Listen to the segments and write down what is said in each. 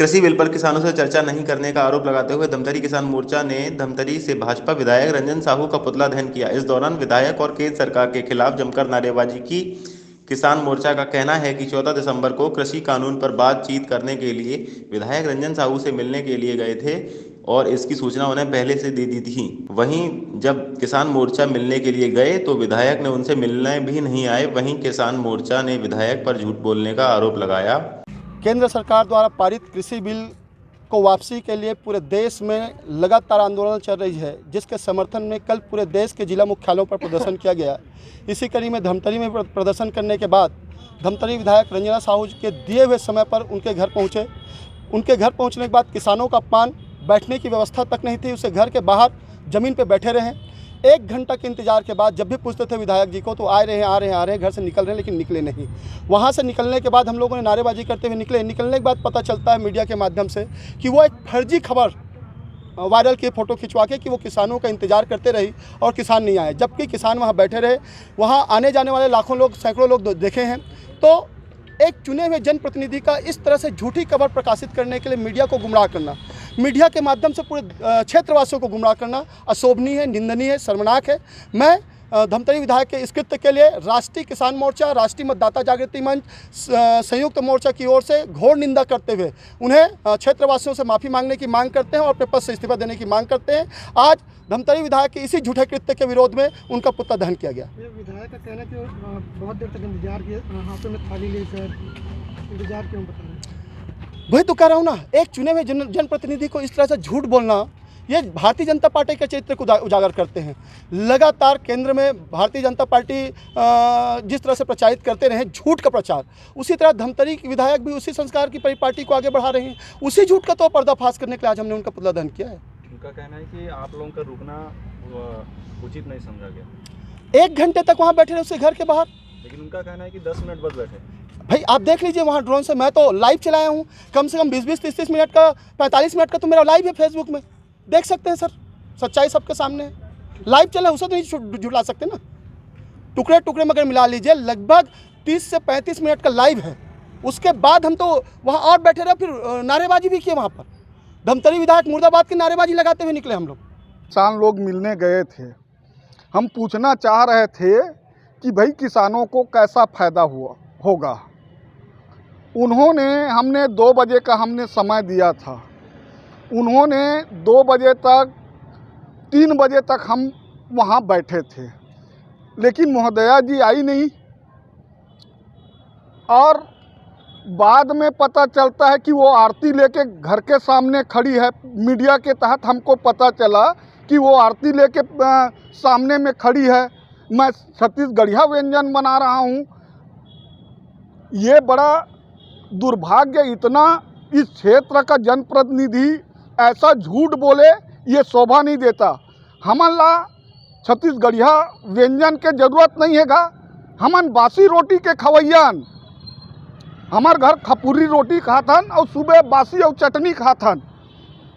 कृषि बिल पर किसानों से चर्चा नहीं करने का आरोप लगाते हुए धमतरी किसान मोर्चा ने धमतरी से भाजपा विधायक रंजन साहू का पुतला दहन किया। इस दौरान विधायक और केंद्र सरकार के खिलाफ जमकर नारेबाजी की। किसान मोर्चा का कहना है कि 14 दिसंबर को कृषि कानून पर बातचीत करने के लिए विधायक रंजन साहू से मिलने के लिए गए थे और इसकी सूचना उन्हें पहले से दे दी थी। वहीं जब किसान मोर्चा मिलने के लिए गए तो विधायक ने उनसे मिलने भी नहीं आए। वहीं किसान मोर्चा ने विधायक पर झूठ बोलने का आरोप लगाया। केंद्र सरकार द्वारा पारित कृषि बिल को वापसी के लिए पूरे देश में लगातार आंदोलन चल रही है, जिसके समर्थन में कल पूरे देश के जिला मुख्यालयों पर प्रदर्शन किया गया। इसी कड़ी में धमतरी में प्रदर्शन करने के बाद धमतरी विधायक रंजना साहू के दिए हुए समय पर उनके घर पहुंचे। उनके घर पहुंचने के बाद किसानों का अपमान, बैठने की व्यवस्था तक नहीं थी, उसे घर के बाहर ज़मीन पर बैठे रहे। 1 घंटा के इंतजार के बाद जब भी पूछते थे विधायक जी को तो आ रहे हैं, घर से निकल रहे हैं, लेकिन निकले नहीं। वहाँ से निकलने के बाद हम लोगों ने नारेबाजी करते हुए निकलने के बाद पता चलता है मीडिया के माध्यम से कि वो एक फर्जी खबर वायरल की, फ़ोटो खिंचवा के कि वो किसानों का इंतजार करते रही और किसान नहीं आए, जबकि किसान वहाँ बैठे रहे। वहाँ आने जाने वाले लाखों लोग, सैकड़ों लोग देखे हैं। तो एक चुने हुए जनप्रतिनिधि का इस तरह से झूठी खबर प्रकाशित करने के लिए मीडिया को गुमराह करना, मीडिया के माध्यम से पूरे क्षेत्रवासियों को गुमराह करना अशोभनीय है, निंदनीय है, शर्मनाक है। मैं धमतरी विधायक के इस कृत्य के लिए राष्ट्रीय किसान मोर्चा, राष्ट्रीय मतदाता जागृति मंच, संयुक्त मोर्चा की ओर से घोर निंदा करते हुए उन्हें क्षेत्रवासियों से माफ़ी मांगने की मांग करते हैं और अपने पद से इस्तीफा देने की मांग करते हैं। आज धमतरी विधायक के इसी झूठे कृत्य के विरोध में उनका पुतला दहन किया गया। विधायक का कहना है कि बहुत देर तक इंतजार किया, हाथों में थाली लेकर इंतजार क्यों बता रहे हैं? वही तो कह रहा हूँ ना, एक चुने हुए जनप्रतिनिधि को इस तरह से झूठ बोलना, ये भारतीय जनता पार्टी के चरित्र को उजागर करते हैं। लगातार केंद्र में भारतीय जनता पार्टी जिस तरह से प्रचारित करते रहे झूठ का प्रचार, उसी तरह धमतरी के विधायक भी उसी संस्कार की पार्टी को आगे बढ़ा रहे हैं। उसी झूठ का तो पर्दाफाश करने के लिए आज हमने उनका पुतला दहन किया है। उनका कहना है कि आप लोगों का रुकना उचित नहीं समझा गया। 1 घंटे तक वहाँ बैठे रहे उसके घर के बाहर, लेकिन उनका कहना है कि 10 मिनट बाद बैठे। भाई आप देख लीजिए वहाँ ड्रोन से, मैं तो लाइव चलाया हूँ, कम से कम 20-20, 30-30 मिनट का, 45 मिनट का तो मेरा लाइव है फेसबुक में, देख सकते हैं सर, सच्चाई सबके सामने है। लाइव चला उसे तो नहीं झुठला सकते ना। टुकड़े टुकड़े में अगर मिला लीजिए लगभग 30 से 35 मिनट का लाइव है। उसके बाद हम तो वहाँ और बैठे रहे, फिर नारेबाजी भी किए वहाँ पर। धमतरी विधायक मुर्दाबाद की नारेबाजी लगाते हुए निकले हम लोग। किसान लोग मिलने गए थे, हम पूछना चाह रहे थे कि भाई किसानों को कैसा फ़ायदा होगा। उन्होंने, हमने 2 बजे का हमने समय दिया था, उन्होंने 2 बजे तक 3 बजे तक हम वहाँ बैठे थे, लेकिन महोदया जी आई नहीं। और बाद में पता चलता है कि वो आरती लेके घर के सामने खड़ी है। मीडिया के तहत हमको पता चला कि वो आरती लेके सामने में खड़ी है। मैं छत्तीसगढ़िया व्यंजन बना रहा हूँ। ये बड़ा दुर्भाग्य, इतना इस क्षेत्र का जनप्रतिनिधि ऐसा झूठ बोले, ये शोभा नहीं देता। हमला छत्तीसगढ़िया व्यंजन के जरूरत नहीं हैगा। हमन बासी रोटी के खवैयन, हमार घर खपुरी रोटी खाथन और सुबह बासी और चटनी खाथन।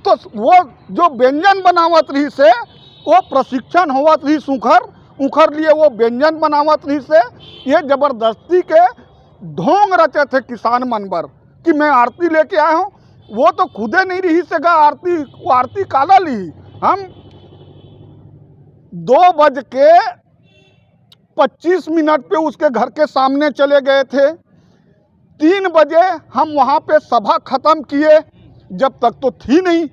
तो वो जो व्यंजन बनावत रही से वो प्रशिक्षण होवत रही, उखर लिए वो व्यंजन बनावत रही से ये ज़बरदस्ती के ढोंग रचे थे किसान मन पर कि मैं आरती लेके आया हूँ। वो तो खुदे नहीं रही सेगा आरती, वो आरती काला ली। हम 2:25 पे उसके घर के सामने चले गए थे। 3 बजे हम वहाँ पे सभा ख़त्म किए, जब तक तो थी नहीं।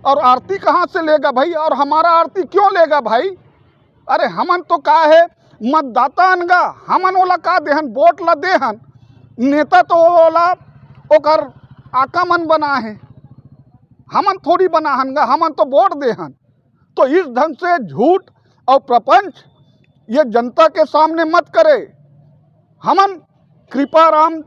और आरती कहाँ से लेगा भाई, और हमारा आरती क्यों लेगा भाई? अरे हमन तो का है मतदाता अनगा, हमन ओला का देहन, वोट ला देहन। नेता तो ओला ओकर आका मन बना है, हमन थोड़ी बनाहनगा, हमन तो वोट देहन। तो इस ढंग से झूठ और प्रपंच ये जनता के सामने मत करे। हमन कृपाराम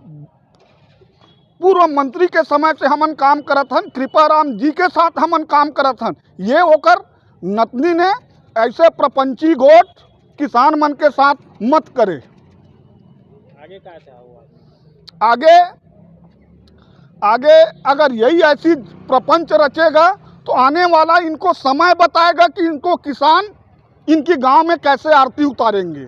पूर्व मंत्री के समय से हमन काम करत हन, कृपाराम जी के साथ हमन काम करत हन। ये होकर नतनी ने ऐसे प्रपंची गोट किसान मन के साथ मत करे। आगे क्या चाहो? आगे अगर यही ऐसी प्रपंच रचेगा तो आने वाला इनको समय बताएगा कि इनको किसान इनकी गांव में कैसे आरती उतारेंगे।